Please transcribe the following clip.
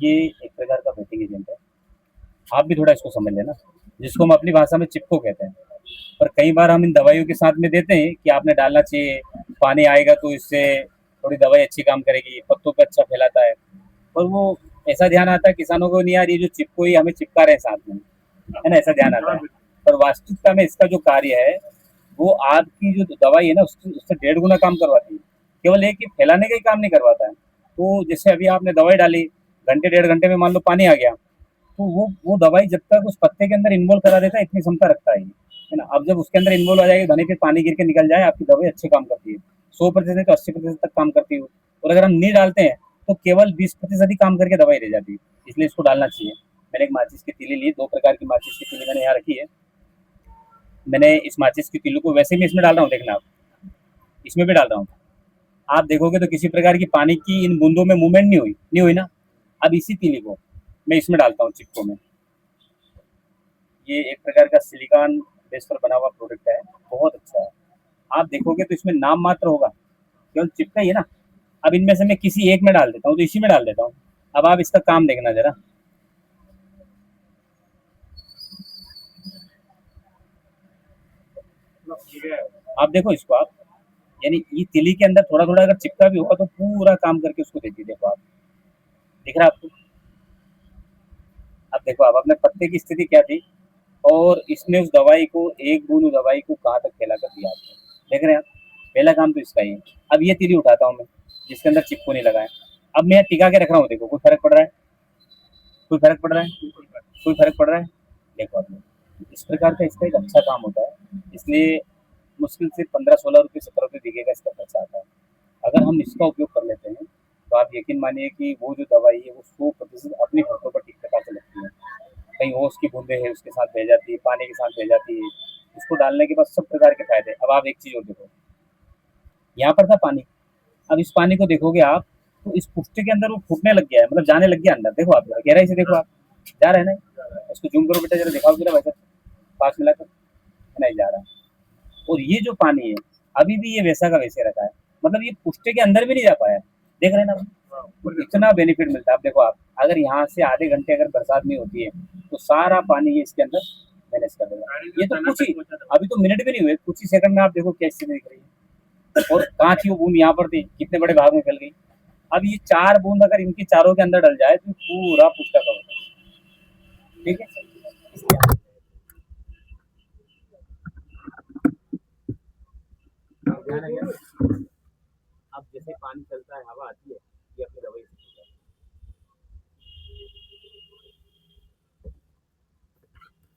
ये एक प्रकार का बेटिंग एजेंट है। आप भी थोड़ा इसको समझ लेना, जिसको हम अपनी भाषा में चिपको कहते हैं। पर कई बार हम इन दवाइयों के साथ में देते हैं कि आपने डालना चाहिए, पानी आएगा तो इससे थोड़ी दवाई अच्छी काम करेगी, पत्तों पे अच्छा फैलाता है। पर वो ऐसा ध्यान आता है किसानों को, नहीं यार ये जो चिपको ही हमें चिपका रहे हैं साथ में, है ना, ऐसा ध्यान आता है। पर वास्तविकता में इसका जो कार्य है, वो आपकी जो दवाई है ना उससे 1.5 गुना काम करवाती है। केवल एक ही फैलाने का ही काम नहीं करवाता है। तो जैसे अभी आपने दवाई डाली, घंटे 1.5 घंटे में मान लो पानी आ गया, तो वो दवाई जब तक उस पत्ते के अंदर इन्वॉल्व करा देता है, इतनी क्षमता रखता है ना। अब जब उसके अंदर इन्वॉल्व आ जाएगी, धने फिर पानी गिर के निकल जाए, आपकी दवाई अच्छे काम करती है। 100% तो 80% तक काम करती है। और अगर हम नहीं डालते हैं तो केवल 20% ही काम करके दवाई रह जाती है। इसलिए इसको डालना चाहिए। मैंने एक माचिस की तीली ली, 2 प्रकार की माचिस की तीली मैंने यहाँ रखी है। मैंने इस माचिस की तीली को वैसे ही इसमें डाल रहा हूँ, देखना आप, इसमें भी डाल रहा हूँ। आप देखोगे तो किसी प्रकार की पानी की इन बूंदों में मूवमेंट नहीं हुई ना। अब इसी तीली को मैं इसमें डालता हूँ, चिपको में। ये एक प्रकार का सिलिकॉन बेस पर बना हुआ प्रोडक्ट है, बहुत अच्छा है। आप देखोगे तो इसमें नाम मात्र होगा, केवल चिपका ही है ना। अब इनमें से मैं किसी एक में डाल देता हूँ, तो इसी में डाल देता हूँ। अब आप इसका काम देखना जरा। आप देखो इसको आप, यानी ये तिली के अंदर थोड़ा थोड़ा अगर चिपका भी होगा तो पूरा काम करके उसको देती, देखो आप, दिख रहा है आपको। अब देखो आप, अपने पत्ते की स्थिति क्या थी, और इसने उस दवाई को, एक बूंद उस दवाई को कहाँ तक फैला कर दिया आपको, देख रहे हैं आप। पहला काम तो इसका ही है। अब ये तीली उठाता हूँ मैं, जिसके अंदर चिपको नहीं लगा है। अब मैं टिका के रख रहा हूँ, देखो कोई फर्क पड़ रहा है? कोई फर्क पड़ रहा है? कोई फर्क पड़ रहा है? देखो आप, इस प्रकार का इसका एक अच्छा काम होता है। इसलिए मुश्किल से 15-16 रुपये, 17 रुपये बीघे का इसका खर्चा आता है। अगर हम इसका उपयोग कर लेते हैं तो आप यकीन मानिए कि वो जो दवाई है वो 100% अपनी फसलों पर ठीक प्रकार से लगती है। कहीं ओस की बूंदे हैं उसके साथ बह जाती है, पानी के साथ बह जाती है। इसको डालने के बाद सब प्रकार के फायदे। अब आप एक चीज़ और देखो, यहाँ पर था पानी, अब इस पानी को देखोगे आप, तो इस पुष्टे के अंदर वो फूटने लग गया है, मतलब जाने लग गया अंदर। देखो आप गहराई से देखो आप, जा रहा है ना। इसको जूम करो बेटा, जरा दिखाओ जरा वैसे, पास मिलाकर, नहीं जा रहा। और ये जो पानी है, अभी भी ये वैसा का वैसे रखा है, मतलब ये पुष्टे के अंदर भी नहीं जा पाया। देख रहे हैं ना आप? और इतना बेनिफिट मिलता है। अब देखो आप, अगर यहाँ से आधे घंटे अगर बरसात नहीं होती है, तो सारा पानी ये इसके अंदर मैनेज कर देगा। ये तो कुछ ही, अभी तो मिनट भी नहीं हुए, कुछ ही सेकंड में आप देखो क्या स्थिति दिख रही है। और कहाँ थी वो बूंद, यहाँ पर थी, कितने बड़े भाग में फैल गई। अब ये 4 बूंद अगर इनकी चारों के अंदर डल जाए तो पूरा पुष्टा कवर कर, ठीक है। ध्यान है क्या? अब जैसे पानी चलता है, हवा आती है, ये अपनी दवाई